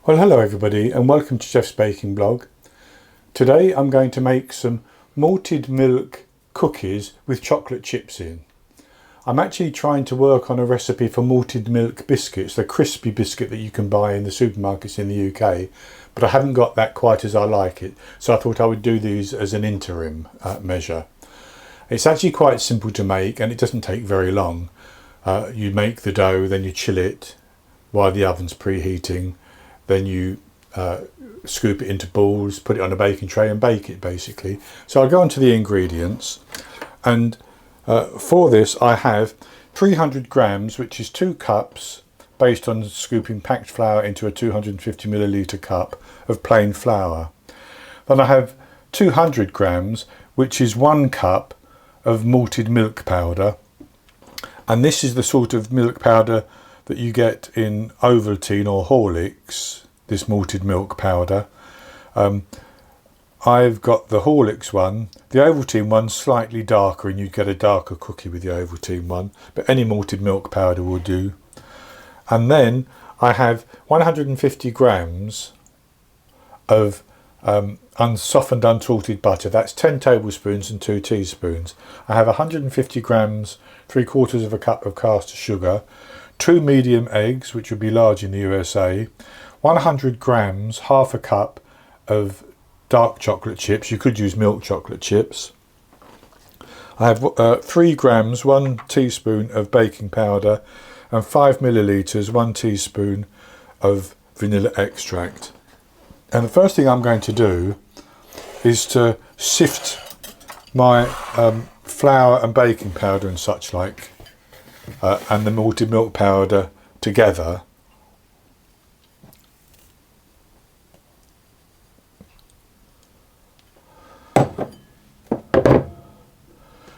Well, hello everybody and welcome to Chef's Baking Blog. Today I'm going to make some malted milk cookies with chocolate chips in. I'm actually trying to work on a recipe for malted milk biscuits, the crispy biscuit that you can buy in the supermarkets in the UK, but I haven't got that quite as I like it, so I thought I would do these as an interim measure. It's actually quite simple to make and it doesn't take very long. You make the dough, then you chill it while the oven's preheating. Then you scoop it into balls, put it on a baking tray and bake it basically. So I'll go on to the ingredients, and for this I have 300 grams, which is 2 cups, based on scooping packed flour into a 250 milliliter cup of plain flour. Then I have 200 grams, which is 1 cup of malted milk powder, and this is the sort of milk powder that you get in Ovaltine or Horlicks, this malted milk powder. I've got the Horlicks one. The Ovaltine one's slightly darker and you get a darker cookie with the Ovaltine one, but any malted milk powder will do. And then I have 150 grams of unsoftened unsalted butter. That's 10 tablespoons and 2 teaspoons. I have 150 grams, 3/4 of a cup of caster sugar, 2 medium eggs, which would be large in the USA, 100 grams, half a cup of dark chocolate chips. You could use milk chocolate chips. I have 3 grams, 1 teaspoon of baking powder, and 5 millilitres, 1 teaspoon of vanilla extract. And the first thing I'm going to do is to sift my flour and baking powder and such like, and the malted milk powder together.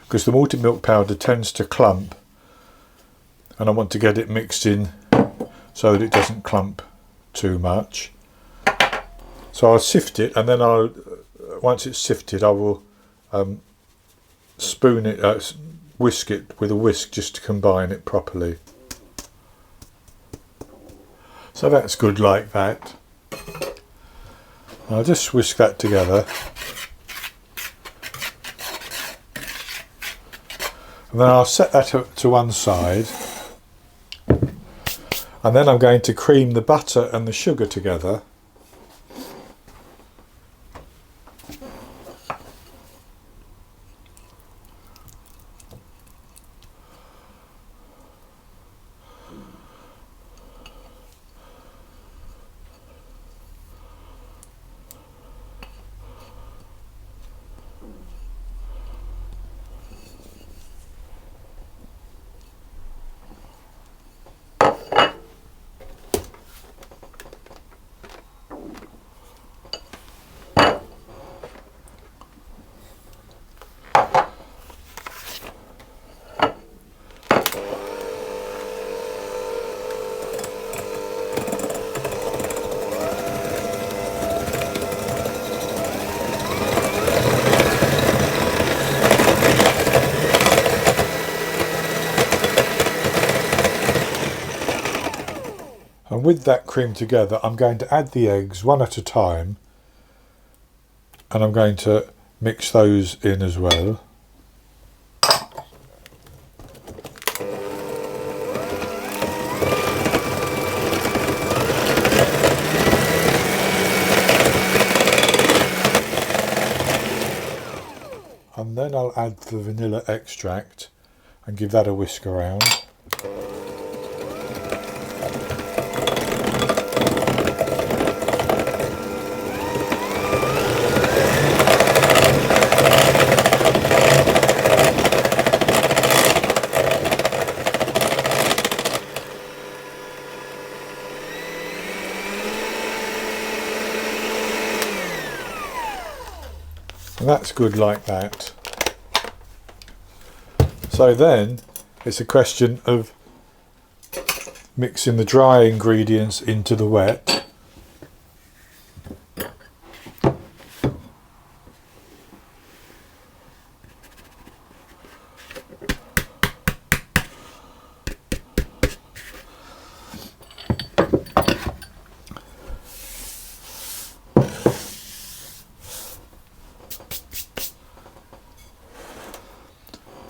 Because the malted milk powder tends to clump and I want to get it mixed in so that it doesn't clump too much. So I'll sift it, and then once it's sifted I will spoon it, whisk it with a whisk just to combine it properly. So that's good like that. I'll just whisk that together. And then I'll set that to one side, and then I'm going to cream the butter and the sugar together. And with that cream together, I'm going to add the eggs one at a time, and I'm going to mix those in as well. And then I'll add the vanilla extract and give that a whisk around. And that's good like that. So then it's a question of mixing the dry ingredients into the wet.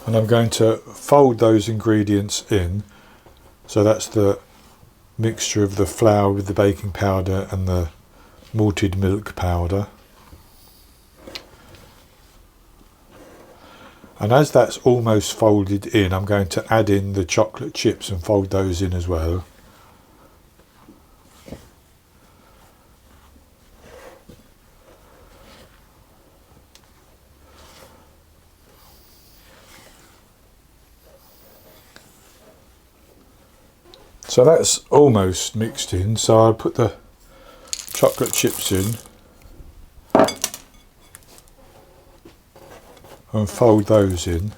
And I'm going to fold those ingredients in. So that's the mixture of the flour with the baking powder and the malted milk powder. And as that's almost folded in, I'm going to add in the chocolate chips and fold those in as well. So that's almost mixed in, so I'll put the chocolate chips in and fold those in.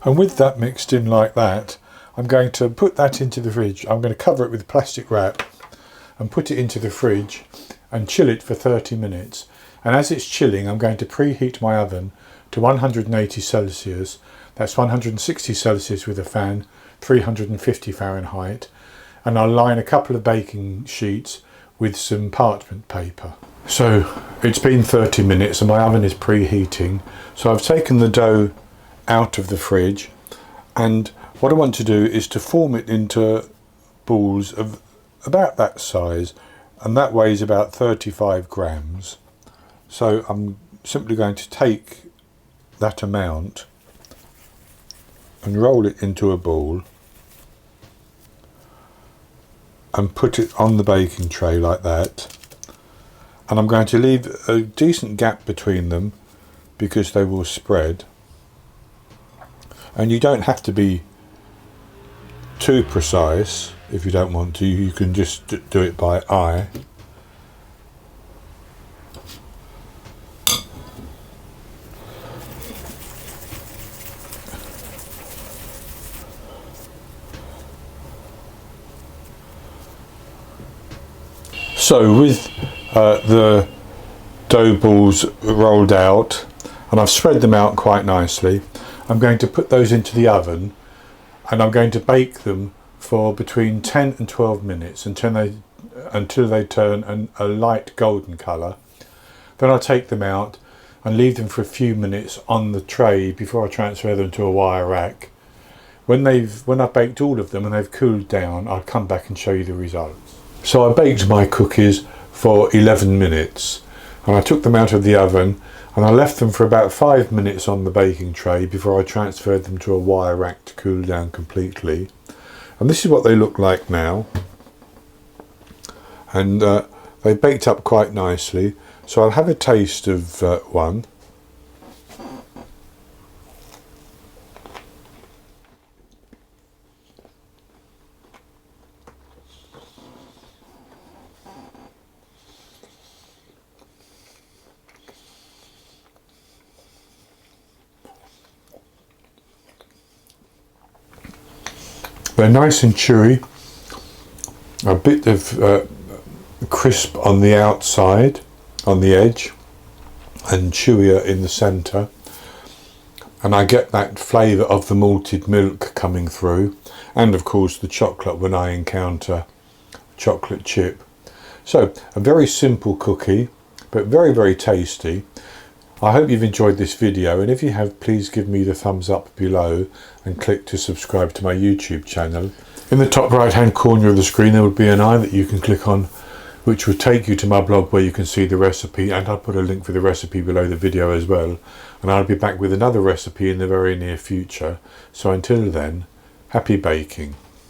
And with that mixed in like that, I'm going to put that into the fridge. I'm going to cover it with plastic wrap and put it into the fridge and chill it for 30 minutes. And as it's chilling, I'm going to preheat my oven to 180 Celsius. That's 160 Celsius with a fan, 350 Fahrenheit. And I'll line a couple of baking sheets with some parchment paper. So it's been 30 minutes and my oven is preheating. So I've taken the dough out of the fridge, and what I want to do is to form it into balls of about that size, and that weighs about 35 grams. So I'm simply going to take that amount and roll it into a ball and put it on the baking tray like that. And I'm going to leave a decent gap between them because they will spread. And you don't have to be too precise if you don't want to. You can just do it by eye. So with the dough balls rolled out, and I've spread them out quite nicely, I'm going to put those into the oven and I'm going to bake them for between 10 and 12 minutes until they turn a light golden colour. Then I'll take them out and leave them for a few minutes on the tray before I transfer them to a wire rack. When I've baked all of them and they've cooled down, I'll come back and show you the results. So I baked my cookies for 11 minutes and I took them out of the oven and I left them for about 5 minutes on the baking tray before I transferred them to a wire rack to cool down completely. And this is what they look like now. And they baked up quite nicely. So I'll have a taste of one. They're nice and chewy, a bit of crisp on the outside, on the edge, and chewier in the centre. And I get that flavour of the malted milk coming through, and of course the chocolate when I encounter chocolate chip. So a very simple cookie, but very, very tasty. I hope you've enjoyed this video, and if you have, please give me the thumbs up below and click to subscribe to my YouTube channel. In the top right hand corner of the screen there would be an eye that you can click on, which will take you to my blog where you can see the recipe, and I'll put a link for the recipe below the video as well. And I'll be back with another recipe in the very near future. So until then, happy baking.